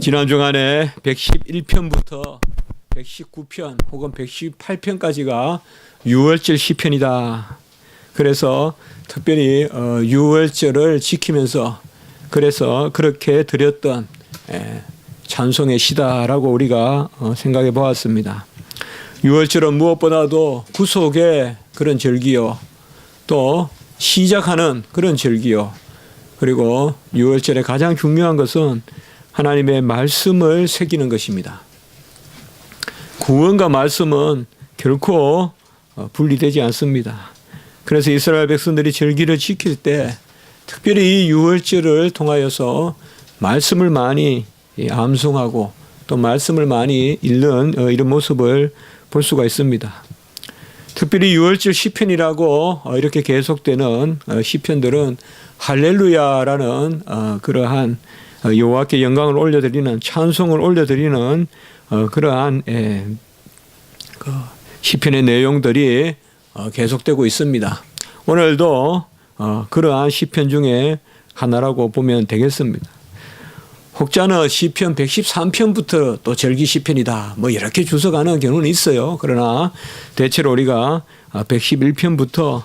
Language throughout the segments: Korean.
지난 주간에 111편부터 119편 혹은 118편까지가 유월절 시편이다. 그래서 특별히 유월절을 지키면서 그래서 그렇게 드렸던 찬송의 시다라고 우리가 생각해 보았습니다. 유월절은 무엇보다도 구속의 그런 절기요, 또 시작하는 그런 절기요, 그리고 유월절의 가장 중요한 것은 하나님의 말씀을 새기는 것입니다. 구원과 말씀은 결코 분리되지 않습니다. 그래서 이스라엘 백성들이 절기를 지킬 때 특별히 이 유월절을 통하여서 말씀을 많이 암송하고 또 말씀을 많이 읽는 이런 모습을 볼 수가 있습니다. 특별히 유월절 시편이라고 이렇게 계속되는 시편들은 할렐루야라는 그러한 여호와께 영광을 올려드리는, 찬송을 올려드리는 그러한 시편의 내용들이 계속되고 있습니다. 오늘도 그러한 시편 중에 하나라고 보면 되겠습니다. 혹자는 시편 113편부터 또 절기 시편이다, 뭐 이렇게 주석하는 경우는 있어요. 그러나 대체로 우리가 111편부터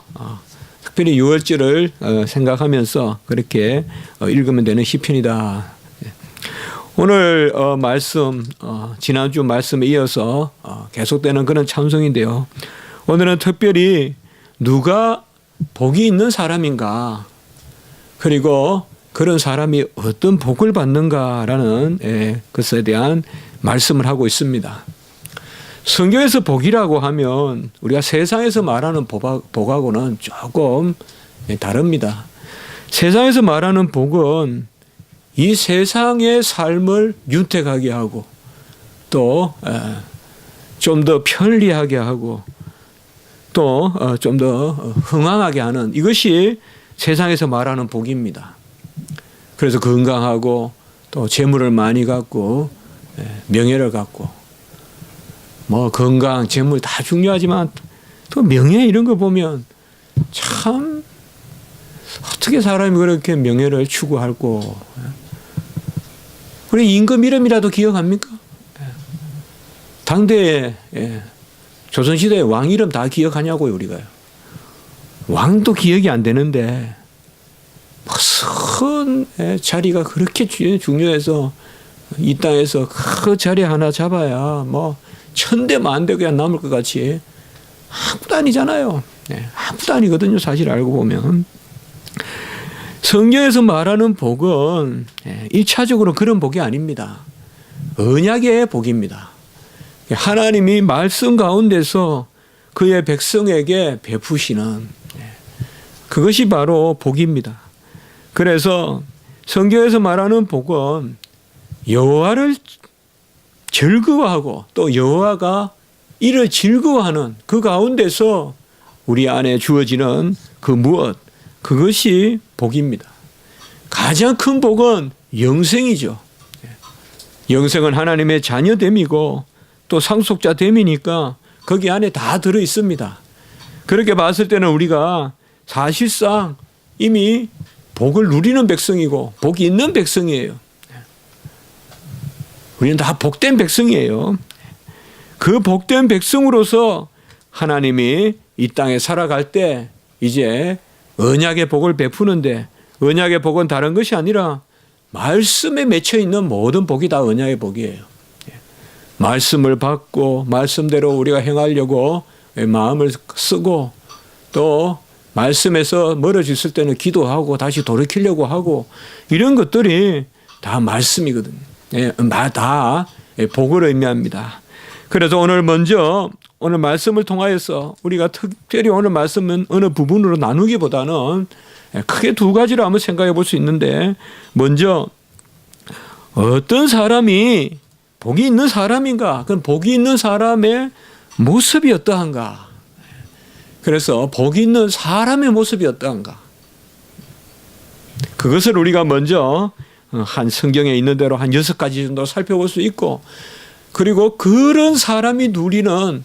특별히 유월절을 생각하면서 그렇게 읽으면 되는 시편이다. 오늘 말씀, 지난주 말씀에 이어서 계속되는 그런 찬송인데요. 오늘은 특별히 누가 복이 있는 사람인가, 그리고 그런 사람이 어떤 복을 받는가라는 것에 대한 말씀을 하고 있습니다. 성경에서 복이라고 하면 우리가 세상에서 말하는 복하고는 조금 다릅니다. 세상에서 말하는 복은 이 세상의 삶을 윤택하게 하고 또 좀 더 편리하게 하고 또 좀 더 흥황하게 하는, 이것이 세상에서 말하는 복입니다. 그래서 건강하고 또 재물을 많이 갖고 명예를 갖고, 뭐 건강, 재물 다 중요하지만 또 명예 이런 거 보면 참 어떻게 사람이 그렇게 명예를 추구하고, 우리 임금 이름이라도 기억합니까? 당대에 조선시대의 왕 이름 다 기억하냐고요, 우리가요. 왕도 기억이 안 되는데 무슨 자리가 그렇게 중요해서 이 땅에서 그 자리 하나 잡아야 뭐 천대만대 그냥 남을 것 같이 아무도 아니잖아요. 아무도 아니거든요, 사실 알고 보면. 성경에서 말하는 복은 1차적으로 그런 복이 아닙니다. 언약의 복입니다. 하나님이 말씀 가운데서 그의 백성에게 베푸시는, 그것이 바로 복입니다. 그래서 성경에서 말하는 복은 여호와를 즐거워하고 또 여호와가 이를 즐거워하는 그 가운데서 우리 안에 주어지는 그 무엇, 그것이 복입니다. 가장 큰 복은 영생이죠. 영생은 하나님의 자녀됨이고 또 상속자됨이니까 거기 안에 다 들어 있습니다. 그렇게 봤을 때는 우리가 사실상 이미 복을 누리는 백성이고 복이 있는 백성이에요. 우리는 다 복된 백성이에요. 그 복된 백성으로서 하나님이 이 땅에 살아갈 때 이제 언약의 복을 베푸는데, 언약의 복은 다른 것이 아니라 말씀에 맺혀 있는 모든 복이 다 언약의 복이에요. 말씀을 받고 말씀대로 우리가 행하려고 마음을 쓰고 또 말씀에서 멀어졌을 때는 기도하고 다시 돌이키려고 하고, 이런 것들이 다 말씀이거든요. 다 복을 의미합니다. 그래서 오늘 먼저 오늘 말씀을 통하여서 우리가 특별히 오늘 말씀은 어느 부분으로 나누기보다는 크게 두 가지로 한번 생각해 볼 수 있는데, 먼저 어떤 사람이 복이 있는 사람인가, 그럼 복이 있는 사람의 모습이 어떠한가, 그래서 복이 있는 사람의 모습이 어떠한가, 그것을 우리가 먼저 한 성경에 있는 대로 한 6가지 정도 살펴볼 수 있고, 그리고 그런 사람이 누리는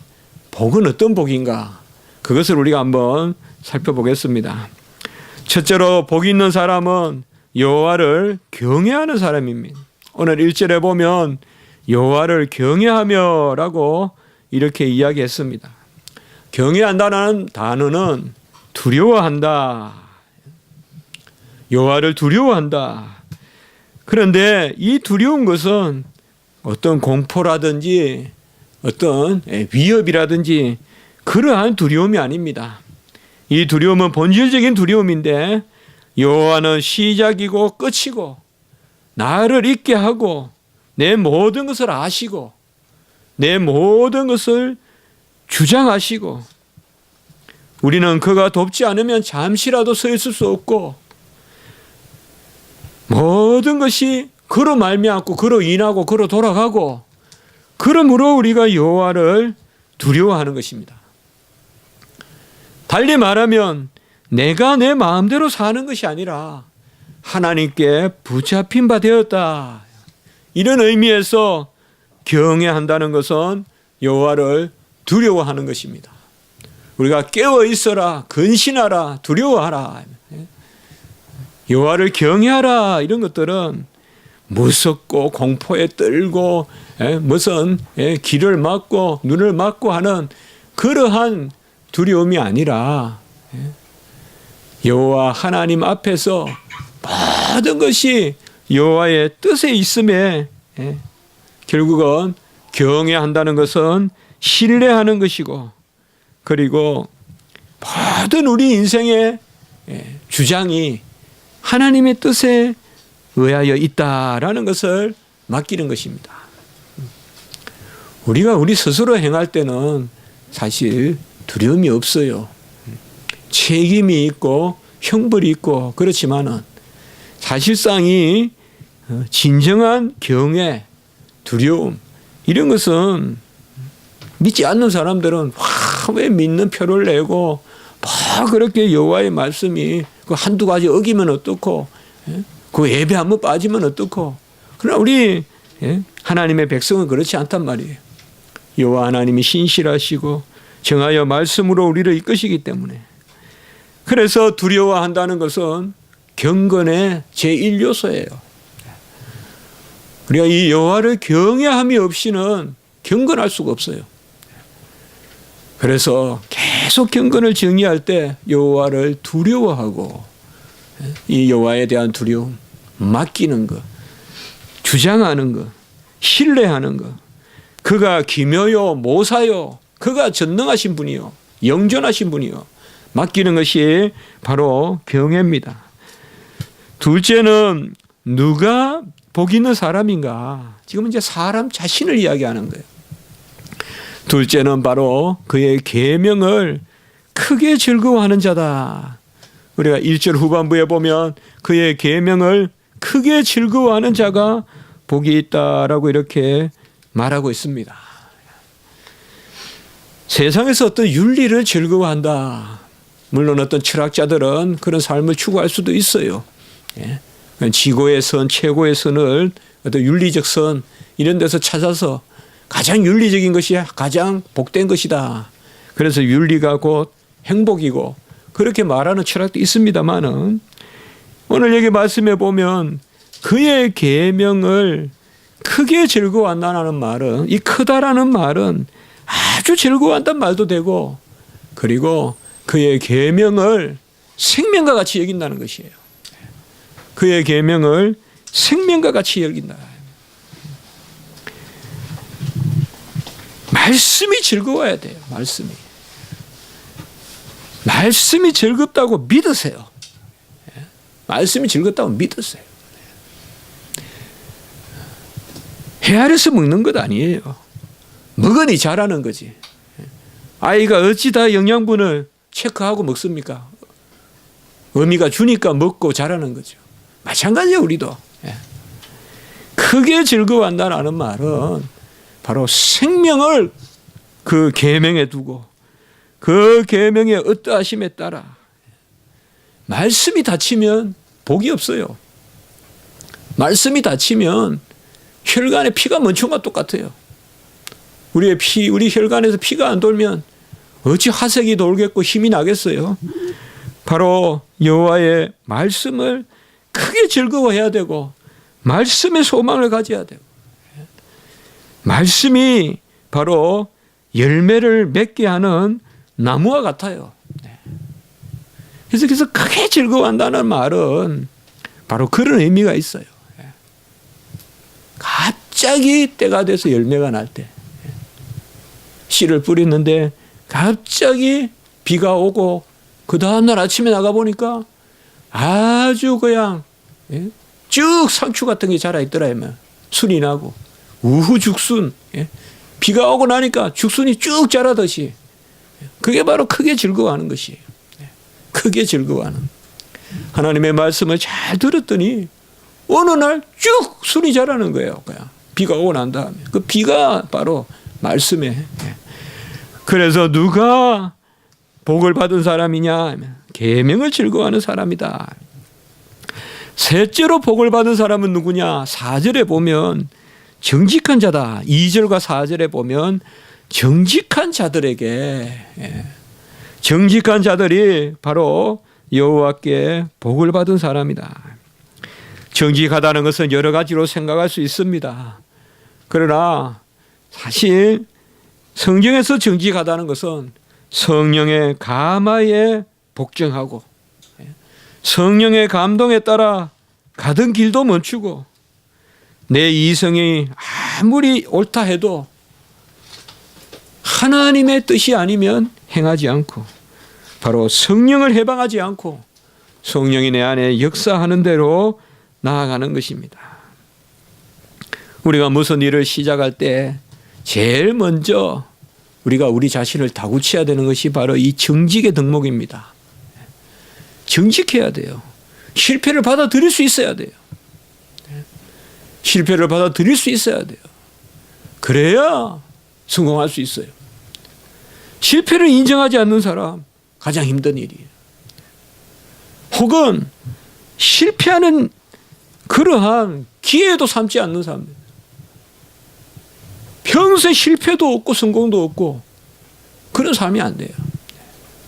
복은 어떤 복인가, 그것을 우리가 한번 살펴보겠습니다. 첫째로 복이 있는 사람은 여호와를 경외하는 사람입니다. 오늘 1절에 보면 여호와를 경외하며라고 이렇게 이야기했습니다. 경외한다는 단어는 두려워한다. 여호와를 두려워한다. 그런데 이 두려운 것은 어떤 공포라든지 어떤 위협이라든지 그러한 두려움이 아닙니다. 이 두려움은 본질적인 두려움인데 여호와는 시작이고 끝이고 나를 있게 하고 내 모든 것을 아시고 내 모든 것을 주장하시고 우리는 그가 돕지 않으면 잠시라도 서 있을 수 없고 모든 것이 그로 말미암고 그로 인하고 그로 돌아가고 그러므로 우리가 여호와를 두려워하는 것입니다. 달리 말하면 내가 내 마음대로 사는 것이 아니라 하나님께 붙잡힌 바 되었다. 이런 의미에서 경외한다는 것은 여호와를 두려워하는 것입니다. 우리가 깨어 있어라, 근신하라, 두려워하라, 여호와를 경외하라 이런 것들은 무섭고 공포에 떨고 무슨 귀를 막고 눈을 막고 하는 그러한 두려움이 아니라 여호와 하나님 앞에서 모든 것이 여호와의 뜻에 있음에 결국은 경외한다는 것은 신뢰하는 것이고 그리고 모든 우리 인생의 주장이 하나님의 뜻에 의하여 있다라는 것을 맡기는 것입니다. 우리가 우리 스스로 행할 때는 사실 두려움이 없어요. 책임이 있고 형벌이 있고 그렇지만은 사실상이 진정한 경외, 두려움 이런 것은 믿지 않는 사람들은 왜 믿는 표를 내고 뭐 그렇게 여호와의 말씀이 그 한두 가지 어기면 어떻고 그 예배 한번 빠지면 어떻고 그러나 우리 하나님의 백성은 그렇지 않단 말이에요. 여호와 하나님이 신실하시고 정하여 말씀으로 우리를 이끄시기 때문에 그래서 두려워한다는 것은 경건의 제1요소예요. 우리가 이 여호와를 경외함이 없이는 경건할 수가 없어요. 그래서 계속 경건을 정의할 때 여호와를 두려워하고 이 여호와에 대한 두려움, 맡기는 것, 주장하는 것, 신뢰하는 것, 그가 기묘요 모사요, 그가 전능하신 분이요 영존하신 분이요 맡기는 것이 바로 경외입니다. 둘째는 누가 복 있는 사람인가? 지금 이제 사람 자신을 이야기하는 거예요. 둘째는 바로 그의 계명을 크게 즐거워하는 자다. 우리가 1절 후반부에 보면 그의 계명을 크게 즐거워하는 자가 복이 있다라고 이렇게 말하고 있습니다. 세상에서 어떤 윤리를 즐거워한다. 물론 어떤 철학자들은 그런 삶을 추구할 수도 있어요. 지고의 선, 최고의 선을 어떤 윤리적 선 이런 데서 찾아서 가장 윤리적인 것이 가장 복된 것이다. 그래서 윤리가 곧 행복이고 그렇게 말하는 철학도 있습니다만은 오늘 여기 말씀해 보면 그의 계명을 크게 즐거워한다는 말은 이 크다라는 말은 아주 즐거워한다는 말도 되고 그리고 그의 계명을 생명과 같이 여긴다는 것이에요. 그의 계명을 생명과 같이 여긴다. 말씀이 즐거워야 돼요. 말씀이 즐겁다고 믿으세요. 말씀이 즐겁다고 믿으세요. 헤아려서 먹는 것 아니에요. 먹으니 잘하는 거지. 아이가 어찌 다 영양분을 체크하고 먹습니까? 어미가 주니까 먹고 자라는 거죠. 마찬가지예요, 우리도. 크게 즐거워한다는 말은 바로 생명을 그 계명에 두고 그 계명의 어떠하심에 따라 말씀이 닫히면 복이 없어요. 말씀이 닫히면 혈관에 피가 멈춘 것과 똑같아요. 우리 혈관에서 피가 안 돌면 어찌 화색이 돌겠고 힘이 나겠어요. 바로 여호와의 말씀을 크게 즐거워해야 되고 말씀에 소망을 가져야 돼요. 말씀이 바로 열매를 맺게 하는 나무와 같아요. 그래서 크게 즐거워한다는 말은 바로 그런 의미가 있어요. 갑자기 때가 돼서 열매가 날 때, 씨를 뿌리는데 갑자기 비가 오고 그 다음날 아침에 나가보니까 아주 그냥 쭉 상추 같은 게 자라있더라. 순이 나고 우후죽순, 비가 오고 나니까 죽순이 쭉 자라듯이, 그게 바로 크게 즐거워하는 것이에요. 크게 즐거워하는. 하나님의 말씀을 잘 들었더니 어느 날 쭉 순이 자라는 거예요. 그냥 비가 오고 난 다음에 그 비가 바로 말씀에. 그래서 누가 복을 받은 사람이냐? 계명을 즐거워하는 사람이다. 셋째로 복을 받은 사람은 누구냐? 4절에 보면 정직한 자다. 2절과 4절에 보면 정직한 자들에게, 정직한 자들이 바로 여호와께 복을 받은 사람이다. 정직하다는 것은 여러 가지로 생각할 수 있습니다. 그러나 사실 성경에서 정직하다는 것은 성령의 감화에 복종하고 성령의 감동에 따라 가던 길도 멈추고 내 이성이 아무리 옳다 해도 하나님의 뜻이 아니면 행하지 않고 바로 성령을 해방하지 않고 성령이 내 안에 역사하는 대로 나아가는 것입니다. 우리가 무슨 일을 시작할 때 제일 먼저 우리가 우리 자신을 다구쳐야 되는 것이 바로 이 정직의 덕목입니다. 정직해야 돼요. 실패를 받아들일 수 있어야 돼요. 실패를 받아들일 수 있어야 돼요. 그래야 성공할 수 있어요. 실패를 인정하지 않는 사람 가장 힘든 일이에요. 혹은 실패하는 그러한 기회도 삼지 않는 사람들. 평소에 실패도 없고 성공도 없고 그런 삶이 안 돼요.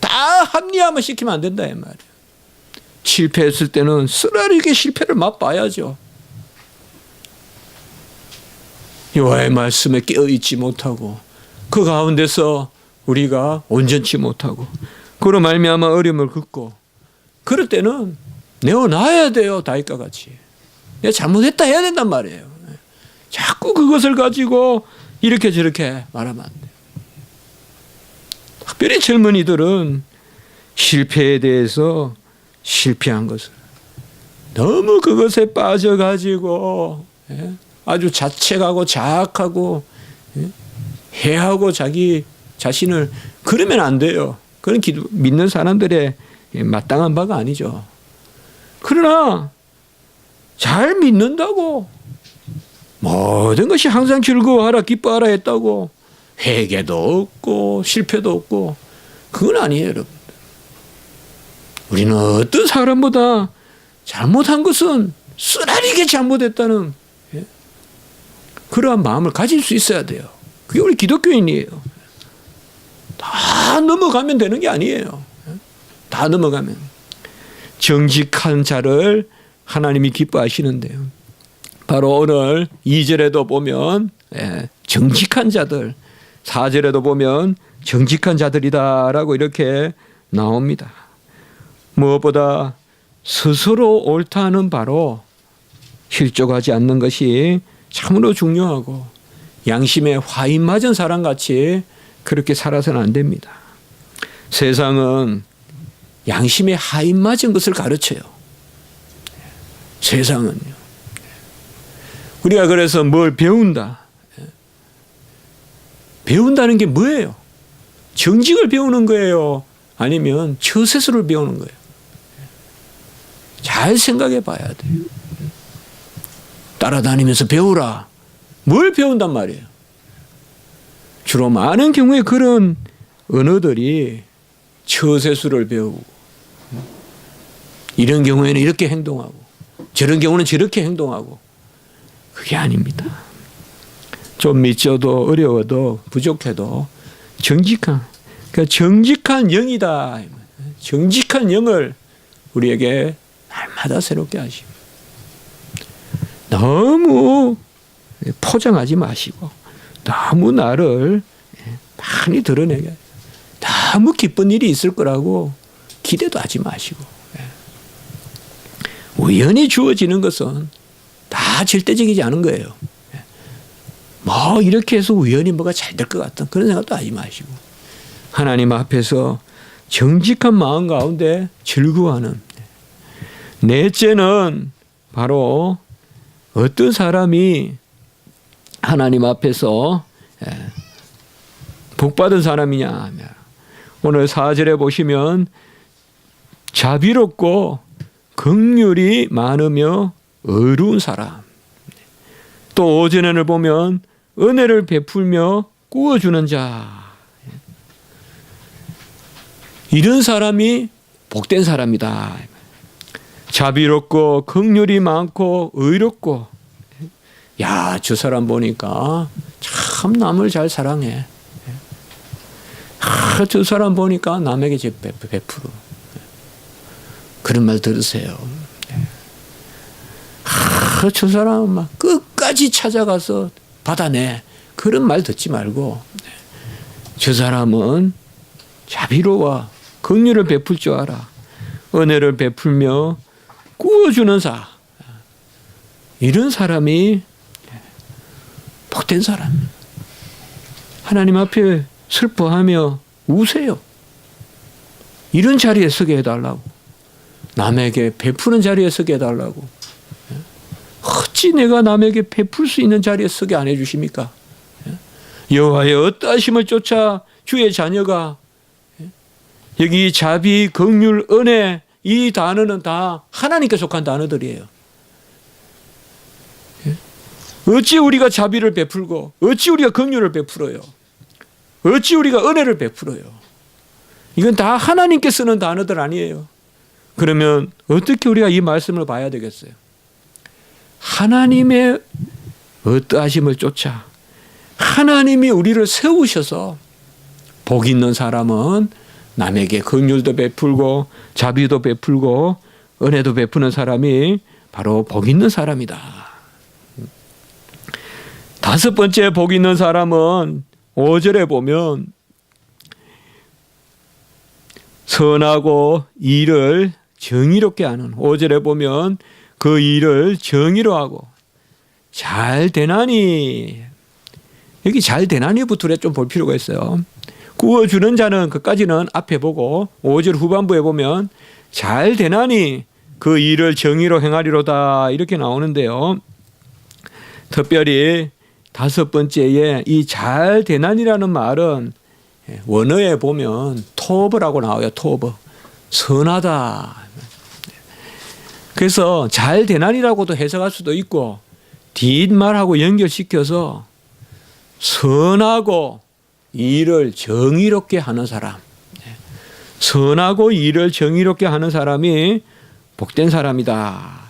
다 합리화만 시키면 안 된다 이 말이에요. 실패했을 때는 쓰라리게 실패를 맛봐야죠. 여호와의 말씀에 깨어있지 못하고 그 가운데서 우리가 온전치 못하고 그로 말미암아 어려움을 겪고 그럴 때는 내어놔야 돼요. 다윗과 같이. 내가 잘못했다 해야 된단 말이에요. 자꾸 그것을 가지고 이렇게 저렇게 말하면 안 돼요. 특별히 젊은이들은 실패에 대해서 실패한 것을 너무 그것에 빠져가지고 아주 자책하고 자학하고 해하고 자기 자신을 그러면 안 돼요. 그건 믿는 사람들의 마땅한 바가 아니죠. 그러나 잘 믿는다고 모든 것이 항상 즐거워하라 기뻐하라 했다고 회개도 없고 실패도 없고 그건 아니에요. 여러분. 우리는 어떤 사람보다 잘못한 것은 쓰라리게 잘못했다는 그러한 마음을 가질 수 있어야 돼요. 그게 우리 기독교인이에요. 다 넘어가면 되는 게 아니에요. 다 넘어가면. 정직한 자를 하나님이 기뻐하시는데요. 바로 오늘 2절에도 보면 정직한 자들, 4절에도 보면 정직한 자들이다라고 이렇게 나옵니다. 무엇보다 스스로 옳다는 바로 실족하지 않는 것이 참으로 중요하고 양심에 화인 맞은 사람같이 그렇게 살아서는 안 됩니다. 세상은 양심에 화인 맞은 것을 가르쳐요. 세상은요. 우리가 그래서 뭘 배운다. 배운다는 게 뭐예요? 정직을 배우는 거예요? 아니면 처세술을 배우는 거예요? 잘 생각해 봐야 돼요. 따라다니면서 배우라. 뭘 배운단 말이에요? 주로 많은 경우에 그런 언어들이 처세술을 배우고 이런 경우에는 이렇게 행동하고 저런 경우는 저렇게 행동하고 그게 아닙니다. 좀 믿져도 어려워도 부족해도 정직한 영이다. 정직한 영을 우리에게 날마다 새롭게 하십니다. 너무 포장하지 마시고 너무 나를 많이 드러내게 너무 기쁜 일이 있을 거라고 기대도 하지 마시고 우연히 주어지는 것은 다 절대적이지 않은 거예요. 뭐 이렇게 해서 우연히 뭐가 잘 될 것 같은 그런 생각도 하지 마시고 하나님 앞에서 정직한 마음 가운데 즐거워하는 넷째는 바로 어떤 사람이 하나님 앞에서 복받은 사람이냐 하면 오늘 4절에 보시면 자비롭고 긍휼이 많으며 의로운 사람. 또 5절을 보면 은혜를 베풀며 꾸어주는 자. 이런 사람이 복된 사람이다. 자비롭고 긍휼이 많고 의롭고 야, 저 사람 보니까 참 남을 잘 사랑해. 저 사람 보니까 남에게 베풀어. 그런 말 들으세요. 저 사람은 막 끝까지 찾아가서 받아내. 그런 말 듣지 말고 저 사람은 자비로워 긍휼을 베풀 줄 알아. 은혜를 베풀며 꾸어주는 사. 이런 사람이 복된 사람. 하나님 앞에 슬퍼하며 우세요. 이런 자리에 서게 해달라고. 남에게 베푸는 자리에 서게 해달라고. 어찌 내가 남에게 베풀 수 있는 자리에 서게 안 해주십니까? 여호와의 어떠하심을 쫓아 주의 자녀가 여기 자비, 긍휼, 은혜 이 단어는 다 하나님께 속한 단어들이에요. 어찌 우리가 자비를 베풀고 어찌 우리가 긍휼을 베풀어요. 어찌 우리가 은혜를 베풀어요. 이건 다 하나님께 쓰는 단어들 아니에요. 그러면 어떻게 우리가 이 말씀을 봐야 되겠어요? 하나님의 어떠하심을 쫓아 하나님이 우리를 세우셔서 복 있는 사람은 남에게 긍휼도 베풀고 자비도 베풀고 은혜도 베푸는 사람이 바로 복 있는 사람이다. 다섯 번째 복 있는 사람은 5절에 보면 선하고 일을 정의롭게 하는 5절에 보면 그 일을 정의로 하고 잘 되나니 여기 잘 되나니부터 좀 볼 필요가 있어요. 구워주는 자는 그까지는 앞에 보고 5절 후반부에 보면 잘 되나니 그 일을 정의로 행하리로다 이렇게 나오는데요. 특별히 다섯 번째에 이 잘 되나니라는 말은 원어에 보면 토브라고 나와요. 토브. 선하다. 그래서 잘 되나니라고도 해석할 수도 있고 뒷말하고 연결시켜서 선하고 일을 정의롭게 하는 사람. 선하고 일을 정의롭게 하는 사람이 복된 사람이다.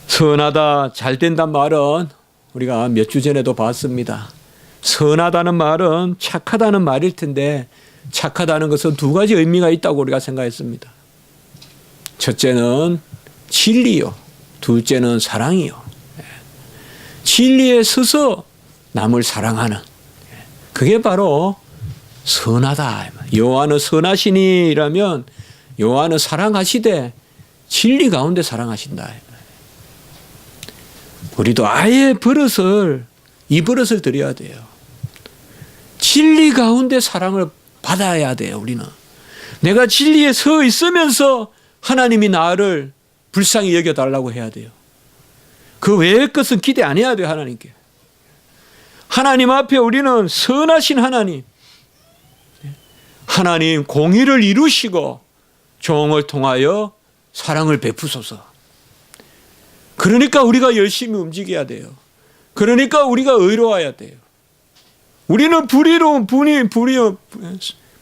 선하다, 잘 된다는 말은 우리가 몇 주 전에도 봤습니다. 선하다는 말은 착하다는 말일 텐데 착하다는 것은 두 가지 의미가 있다고 우리가 생각했습니다. 첫째는 진리요. 둘째는 사랑이요. 진리에 서서 남을 사랑하는 그게 바로 선하다. 여호와는 선하시니라면 여호와는 사랑하시되 진리 가운데 사랑하신다. 우리도 아예 이 버릇을 드려야 돼요. 진리 가운데 사랑을 받아야 돼요. 우리는 내가 진리에 서 있으면서 하나님이 나를 불쌍히 여겨달라고 해야 돼요. 그 외의 것은 기대 안 해야 돼요. 하나님께. 하나님 앞에 우리는 선하신 하나님 공의를 이루시고 종을 통하여 사랑을 베푸소서. 그러니까 우리가 열심히 움직여야 돼요. 그러니까 우리가 의로워야 돼요. 우리는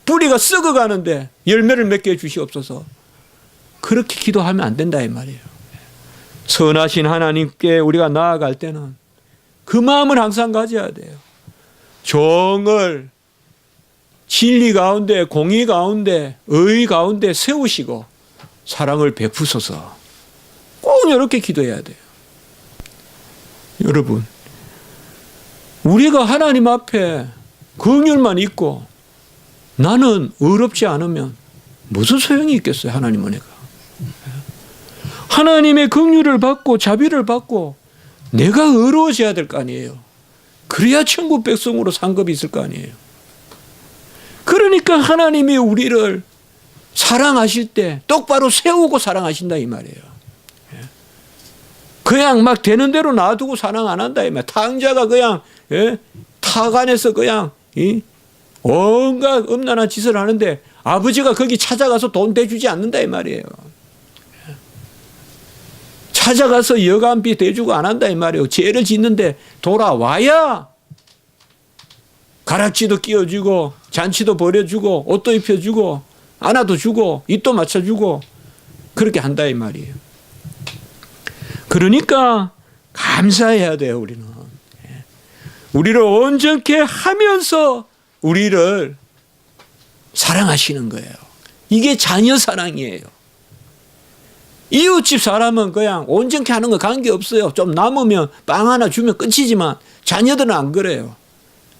뿌리가 썩어가는데 열매를 맺게 해주시옵소서. 그렇게 기도하면 안 된다 이 말이에요. 선하신 하나님께 우리가 나아갈 때는 그 마음을 항상 가져야 돼요. 종을 진리 가운데, 공의 가운데, 의 가운데 세우시고 사랑을 베푸소서. 꼭 꼭 이렇게 기도해야 돼요. 여러분, 우리가 하나님 앞에 긍휼만 있고 나는 의롭지 않으면 무슨 소용이 있겠어요? 하나님 은혜가. 하나님의 긍휼을 받고 자비를 받고 내가 의로워져야 될 거 아니에요. 그래야 천국 백성으로 상급이 있을 거 아니에요. 그러니까 하나님이 우리를 사랑하실 때 똑바로 세우고 사랑하신다 이 말이에요. 그냥 막 되는 대로 놔두고 사랑 안 한다 이 말이에요. 탕자가 그냥 타간에서 그냥 온갖 음란한 짓을 하는데 아버지가 거기 찾아가서 돈 대주지 않는다 이 말이에요. 찾아가서 여간비 대주고 안 한다 이 말이에요. 죄를 짓는데 돌아와야 가락지도 끼워주고 잔치도 벌여주고 옷도 입혀주고 안아도 주고 입도 맞춰주고 그렇게 한다 이 말이에요. 그러니까 감사해야 돼요. 우리를 온전케 하면서 우리를 사랑하시는 거예요. 이게 자녀 사랑이에요. 이웃집 사람은 그냥 온전케 하는 거 관계없어요. 좀 남으면 빵 하나 주면 끝이지만 자녀들은 안 그래요.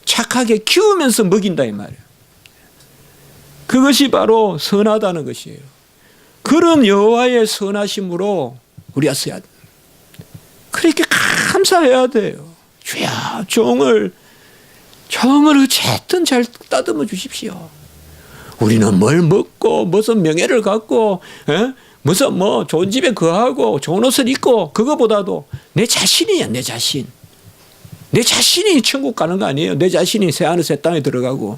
착하게 키우면서 먹인다 이 말이에요. 그것이 바로 선하다는 것이에요. 그런 여호와의 선하심으로 우리가 써야 돼요. 그렇게 감사해야 돼요. 주야, 종을 어쨌든 잘 따듬어 주십시오. 우리는 뭘 먹고 무슨 명예를 갖고 무슨 뭐 좋은 집에 거하고 좋은 옷을 입고 그거보다도 내 자신이야. 내 자신. 내 자신이 천국 가는 거 아니에요. 내 자신이 새하늘 새 땅에 들어가고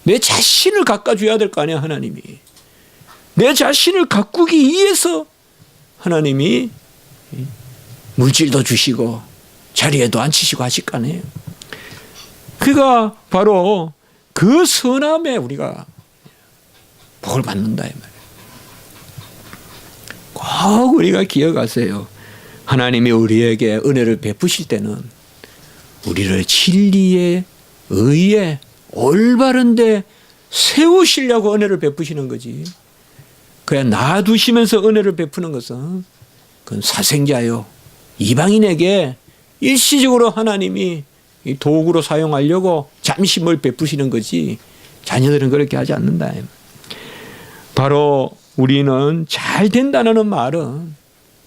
내 자신을 가꿔줘야 될 거 아니야. 하나님이. 내 자신을 가꾸기 위해서 하나님이 물질도 주시고 자리에도 앉히시고 하실 거 아니에요. 그가 바로 그 선함에 우리가 복을 받는다 이 말이에요. 꼭 우리가 기억하세요. 하나님이 우리에게 은혜를 베푸실 때는 우리를 진리에 의에 올바른 데 세우시려고 은혜를 베푸시는 거지. 그냥 놔두시면서 은혜를 베푸는 것은 그건 사생자요. 이방인에게 일시적으로 하나님이 도구로 사용하려고 잠시 뭘 베푸시는 거지 자녀들은 그렇게 하지 않는다. 바로 우리는 잘 된다는 말은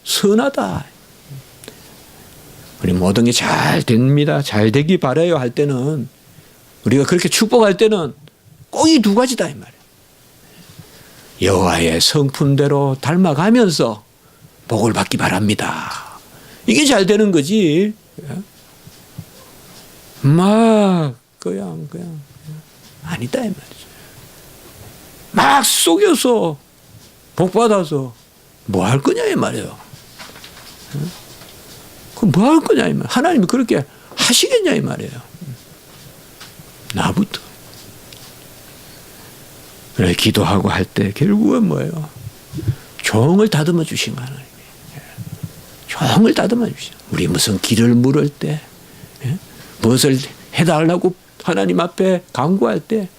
선하다. 우리 모든 게 잘 됩니다. 잘 되기 바라요 할 때는 우리가 그렇게 축복할 때는 꼭 이 두 가지다 이 말이에요. 여호와의 성품대로 닮아가면서 복을 받기 바랍니다. 이게 잘 되는 거지. 막 그냥 아니다 이 말이죠. 막 속여서 복 받아서 뭐 할 거냐 이 말이에요. 그럼 뭐 할 거냐 이 말. 하나님이 그렇게 하시겠냐 이 말이에요. 나부터. 그래 기도하고 할 때 결국은 뭐예요? 종을 다듬어 주신 거 하나님이. 종을 다듬어 주신. 우리 무슨 길을 물을 때, 무엇을 해달라고 하나님 앞에 간구할 때,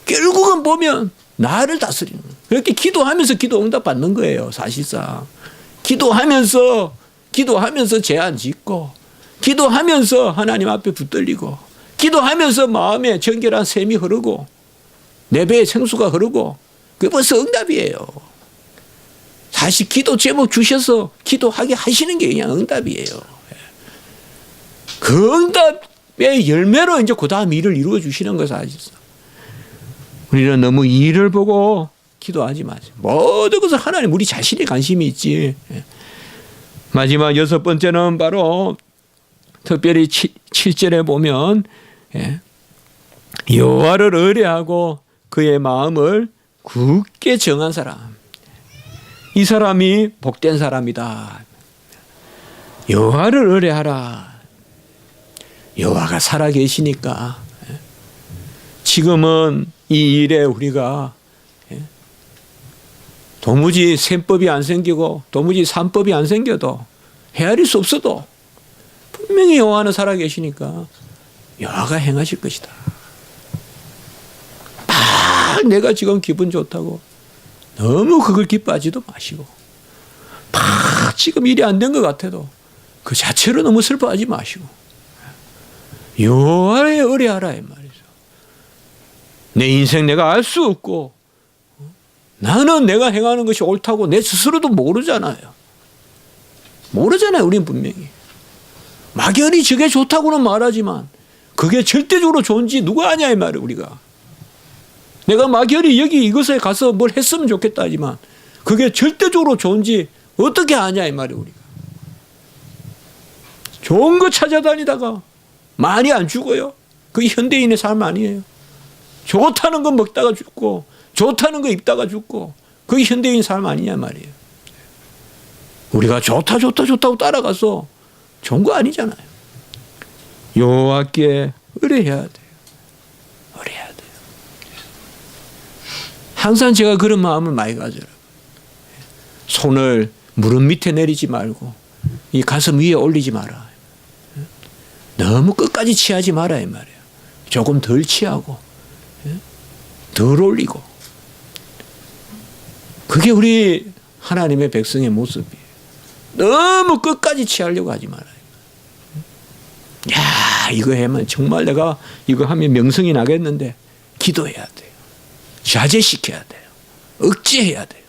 결국은 보면 나를 다스리는 거예요. 그렇게 기도하면서 기도 응답 받는 거예요. 사실상 기도하면서 죄 안 짓고, 기도하면서 하나님 앞에 붙들리고, 기도하면서 마음에 정결한 샘이 흐르고 내 배에 생수가 흐르고 그게 벌써 응답이에요. 사실 기도 제목 주셔서 기도하게 하시는 게 그냥 응답이에요. 그 응답의 열매로 이제 그 다음 일을 이루어 주시는 거예요. 사실상 우리는 너무 일을 보고 기도하지 마세요. 모든 것은 하나님 우리 자신의 관심이 있지. 마지막 6번째는 바로 특별히 7절에 보면 여호와를 의뢰하고 그의 마음을 굳게 정한 사람. 이 사람이 복된 사람이다. 여호와를 의뢰하라. 여호와가 살아계시니까 지금은 이 일에 우리가 도무지 셈법이 안 생기고 도무지 산법이 안 생겨도 헤아릴 수 없어도 분명히 여호와는 살아계시니까 여호와가 행하실 것이다. 막 내가 지금 기분 좋다고 너무 그걸 기뻐하지도 마시고 막 지금 일이 안 된 것 같아도 그 자체로 너무 슬퍼하지 마시고 여호와를 의뢰하라 이 말이죠. 내 인생 내가 알 수 없고 나는 내가 행하는 것이 옳다고 내 스스로도 모르잖아요. 모르잖아요. 우리는 분명히. 막연히 저게 좋다고는 말하지만 그게 절대적으로 좋은지 누가 아냐 이 말이에요. 우리가. 내가 막연히 여기 이것에 가서 뭘 했으면 좋겠다 하지만 그게 절대적으로 좋은지 어떻게 아냐 이 말이에요. 우리가. 좋은 거 찾아다니다가 많이 안 죽어요. 그게 현대인의 삶 아니에요. 좋다는 거 먹다가 죽고 좋다는 거 입다가 죽고 그게 현대인 삶 아니냐 말이에요. 우리가 좋다고 따라가서 좋은 거 아니잖아요. 여호와께 의뢰해야 돼요. 의뢰해야 돼요. 항상 제가 그런 마음을 많이 가져요. 손을 무릎 밑에 내리지 말고 이 가슴 위에 올리지 마라. 너무 끝까지 취하지 마라 이 말이에요. 조금 덜 취하고 덜 올리고 그게 우리 하나님의 백성의 모습이에요. 너무 끝까지 취하려고 하지 말아요. 야, 이거 하면 정말 내가 이거 하면 명성이 나겠는데 기도해야 돼요. 자제시켜야 돼요. 억제해야 돼요.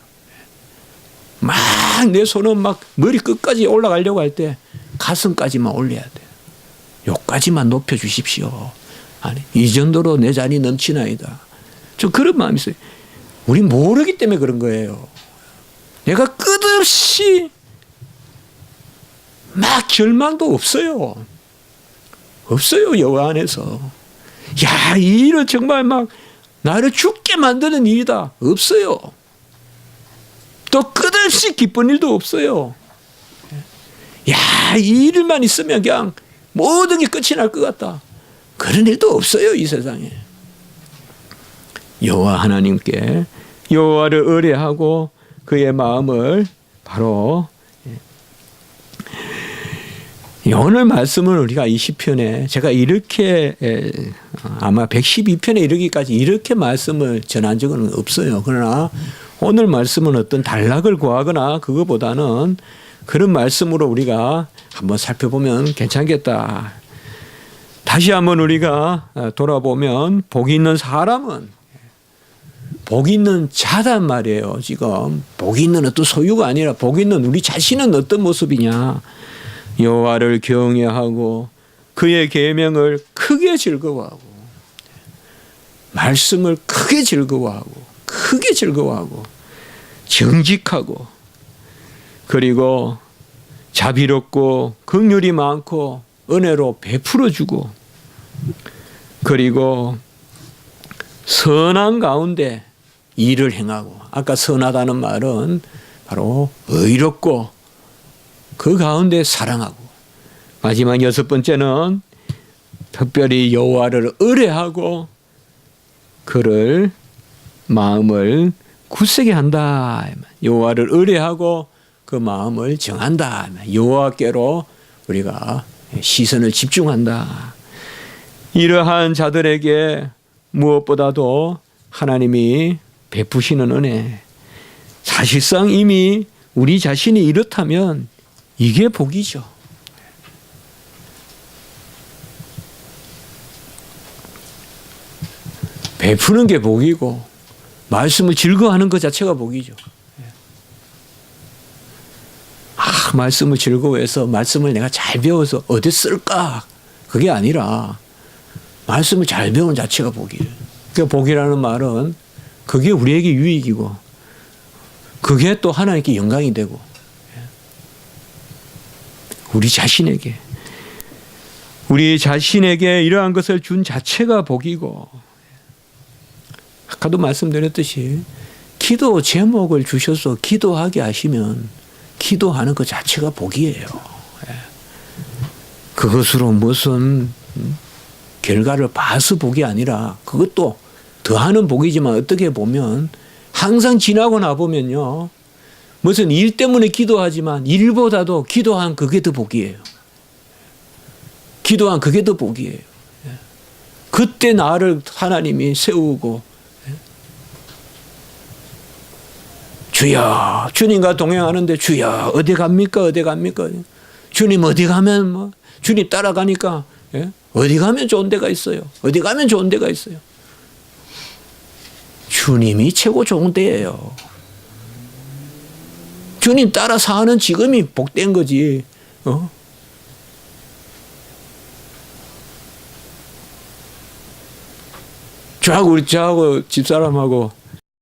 막 내 손은 막 머리 끝까지 올라가려고 할 때 가슴까지만 올려야 돼요. 요까지만 높여주십시오. 아니, 이 정도로 내 잔이 넘치나이다. 좀 그런 마음이 있어요. 우리 모르기 때문에 그런 거예요. 내가 끝없이 막 절망도 없어요. 없어요. 여호와 안에서. 야, 이 일은 정말 막 나를 죽게 만드는 일이다. 없어요. 또 끝없이 기쁜 일도 없어요. 야, 이 일만 있으면 그냥 모든 게 끝이 날 것 같다. 그런 일도 없어요. 이 세상에. 여호와 하나님께 여호와를 의뢰하고 그의 마음을 바로 오늘 말씀을 우리가 이 시편에 제가 이렇게 아마 112편에 이르기까지 이렇게 말씀을 전한 적은 없어요. 그러나 오늘 말씀은 어떤 단락을 구하거나 그거보다는 그런 말씀으로 우리가 한번 살펴보면 괜찮겠다. 다시 한번 우리가 돌아보면 복 있는 사람은 복 있는 자단 말이에요. 지금 복 있는 어떤 소유가 아니라 복 있는 우리 자신은 어떤 모습이냐. 여호와를 경외하고 그의 계명을 크게 즐거워하고 말씀을 크게 즐거워하고 정직하고 그리고 자비롭고 긍휼이 많고 은혜로 베풀어 주고 그리고 선한 가운데 일을 행하고 아까 선하다는 말은 바로 의롭고 그 가운데 사랑하고 마지막 6번째는 특별히 여호와를 의뢰하고 그를 마음을 굳세게 한다. 여호와를 의뢰하고 그 마음을 정한다. 여호와께로 우리가 시선을 집중한다. 이러한 자들에게 무엇보다도 하나님이 베푸시는 은혜. 사실상 이미 우리 자신이 이렇다면 이게 복이죠. 베푸는 게 복이고 말씀을 즐거워하는 것 자체가 복이죠. 말씀을 즐거워해서 말씀을 내가 잘 배워서 어디 쓸까? 그게 아니라 말씀을 잘 배우는 자체가 복이에요. 그러니까 복이라는 말은 그게 우리에게 유익이고 그게 또 하나님께 영광이 되고 우리 자신에게 이러한 것을 준 자체가 복이고 아까도 말씀드렸듯이 기도 제목을 주셔서 기도하게 하시면 기도하는 것 자체가 복이에요. 그것으로 무슨 결과를 봐서 복이 아니라 그것도 더하는 복이지만 어떻게 보면 항상 지나고 나보면요. 무슨 일 때문에 기도하지만 일보다도 기도한 그게 더 복이에요. 기도한 그게 더 복이에요. 그때 나를 하나님이 세우고 주여, 주님과 동행하는데 주여 어디 갑니까? 어디 갑니까? 주님 어디 가면 뭐 주님 따라가니까 예? 어디 가면 좋은 데가 있어요. 어디 가면 좋은 데가 있어요. 주님이 최고 좋은 데예요. 주님 따라 사는 지금이 복된 거지. 저하고 집사람하고